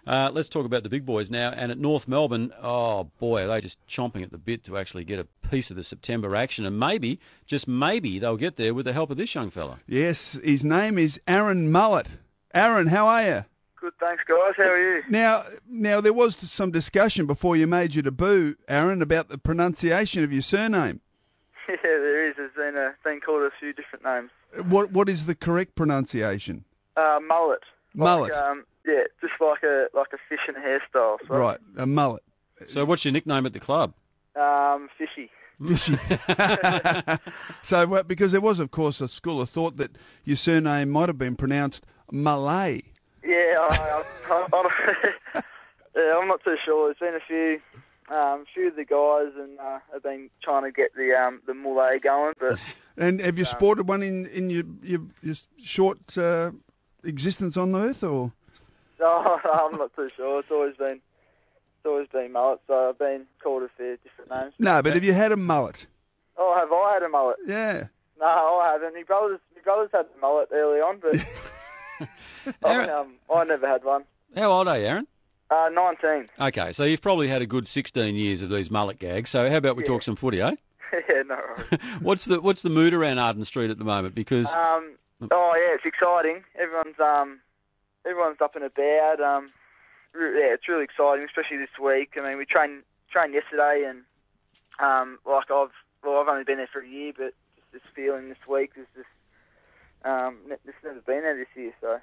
Let's talk about the big boys now. And at North Melbourne, oh boy, are they just chomping at the bit to actually get a piece of the September action. And maybe, just maybe, they'll get there with the help of this young fella. Yes, his name is Aaron Mullett. Aaron, how are you? Good, thanks, guys. How are you? Now there was some discussion before you made your debut, Aaron, about the pronunciation of your surname. Yeah, there is. There's been called a few different names. What is the correct pronunciation? Mullet. Mullet. Yeah, just like a fish and hairstyle. So. Right, a mullet. So what's your nickname at the club? Fishy. Fishy. So, because there was, of course, a school of thought that your surname might have been pronounced Malay. Yeah, I'm not too sure. There's been a few of the guys and have been trying to get the Mullett going, but. And have you sported one in your short existence on Earth, or? No, I'm not too sure. It's always been mullet, so I've been called a few different names. No, but have you had a mullet? Oh, have I had a mullet? Yeah. No, I haven't. My brothers had the mullet early on, but I never had one. How old are you, Aaron? 19. Okay, so you've probably had a good 16 years of these mullet gags. So how about we talk some footy, eh? Yeah, no worries. What's the mood around Arden Street at the moment? Because oh yeah, it's exciting. Everyone's up and about. Yeah, it's really exciting, especially this week. I mean, we trained yesterday, and I've only been there for a year, but just this feeling this week is just it's never been there this year. So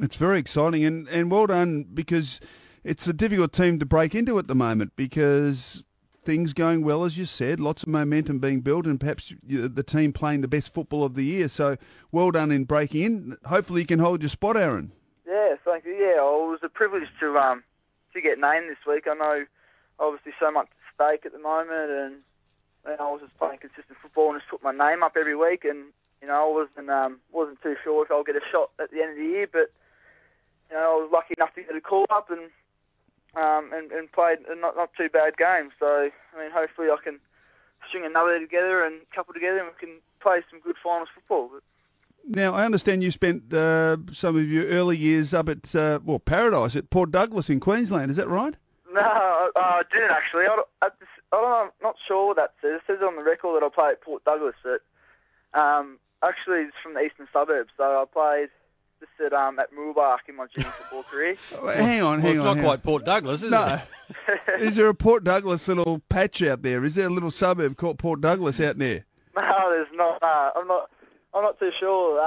it's very exciting, and well done, because it's a difficult team to break into at the moment, because things going well, as you said, lots of momentum being built, and perhaps the team playing the best football of the year. So well done in breaking in. Hopefully you can hold your spot, Aaron. Yeah, thank you. Yeah, it was a privilege to get named this week. I know obviously so much at stake at the moment, and I was just playing consistent football and just put my name up every week, and I wasn't too sure if I'll get a shot at the end of the year, but I was lucky enough to get a call up and played a not too bad game. So I mean, hopefully I can string another together and couple together, and we can play some good finals football. Now, I understand you spent some of your early years up at Paradise at Port Douglas in Queensland. Is that right? No, I didn't actually. I'm not sure what that says. It says on the record that I played at Port Douglas, but actually it's from the eastern suburbs. So I played just at Mullett in my junior football career. Hang on. It's not quite Port Douglas, is it? Is there a Port Douglas little patch out there? Is there a little suburb called Port Douglas out there? No, there's not. I'm not too sure.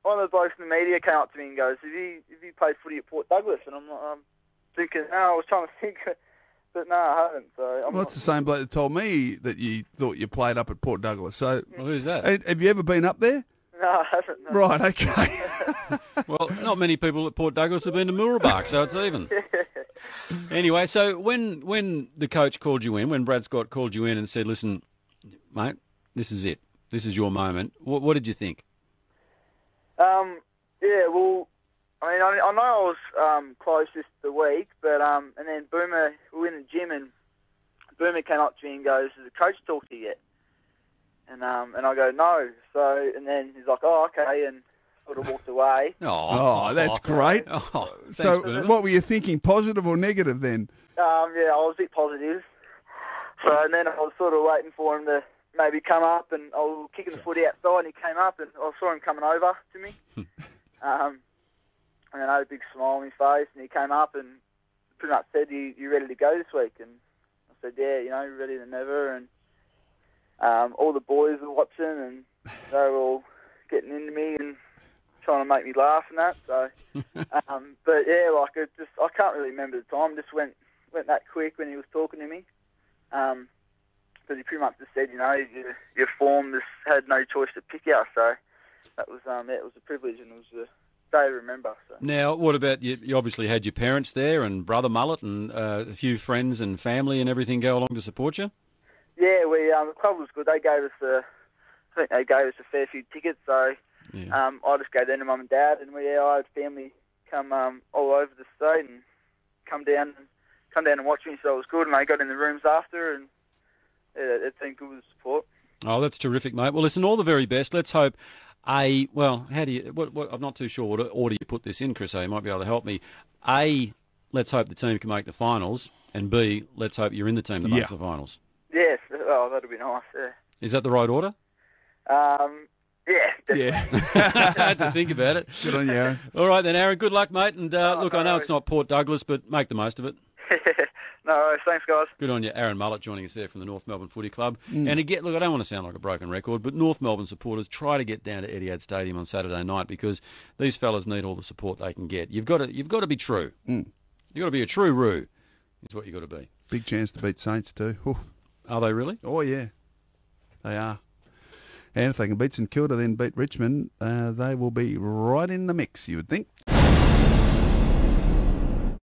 One of the blokes in the media came up to me and goes, "Have you played footy at Port Douglas?" And I'm thinking, no, I was trying to think, but no, I haven't. So that's the same bloke that told me that you thought you played up at Port Douglas. So, well, who's that? Have you ever been up there? No, I haven't. No. Right, okay. Well, not many people at Port Douglas have been to Mullett, so it's even. Anyway, so when the coach called you in, when Brad Scott called you in and said, "Listen, mate, this is it. This is your moment." What did you think? Yeah, well, I mean, I know I was close this the week, but and then Boomer, we were in the gym, and Boomer came up to me and goes, "Has the coach talked to you yet?" And I go, "No." So, and then he's like, "Oh, okay," and sort of walked away. Oh, that's great. Oh, thanks, so, Boomer. what were you thinking, positive or negative then? Yeah, I was a bit positive. So, and then I was sort of waiting for him to maybe come up, and I was kicking the footy outside, and he came up, and I saw him coming over to me. And I had a big smile on his face, and he came up and pretty much said, you ready to go this week? And I said, yeah, ready than ever. And all the boys were watching, and they were all getting into me and trying to make me laugh and that. So, but yeah, I can't really remember the time. Just went that quick when he was talking to me. Because he pretty much just said, your form just had no choice to pick out. So that was, it was a privilege, and it was a day to remember. So. Now, what about you? You obviously had your parents there, and brother Mullett, and a few friends and family and everything go along to support you. Yeah, the club was good. They gave us a fair few tickets. So I just gave them to mum and dad, and I had family come all over the state and come down and watch me. So it was good, and they got in the rooms after, and it's been good with the support. Oh, that's terrific, mate. Well, listen, all the very best. Let's hope how do you? I'm not too sure what order you put this in, Chris. You might be able to help me. let's hope the team can make the finals, and B, let's hope you're in the team that makes the finals. Yes. Oh, that'd be nice. Yeah. Is that the right order? Yeah. Definitely. Yeah. I had to think about it. Good on you, Aaron. All right then, Aaron. Good luck, mate. And look, no I know worries. it's not Port Douglas, but make the most of it. No worries. Thanks, guys. Good on you, Aaron Mullett, joining us there from the North Melbourne Footy Club. And again, look, I don't want to sound like a broken record, but North Melbourne supporters try to get down to Etihad Stadium on Saturday night because these fellas need all the support they can get. You've got to be true. You've got to be a true Roo. Is what you've got to be. Big chance to beat Saints too. Ooh. Are they really? Oh yeah, they are. And if they can beat St Kilda, then beat Richmond, they will be right in the mix, you would think.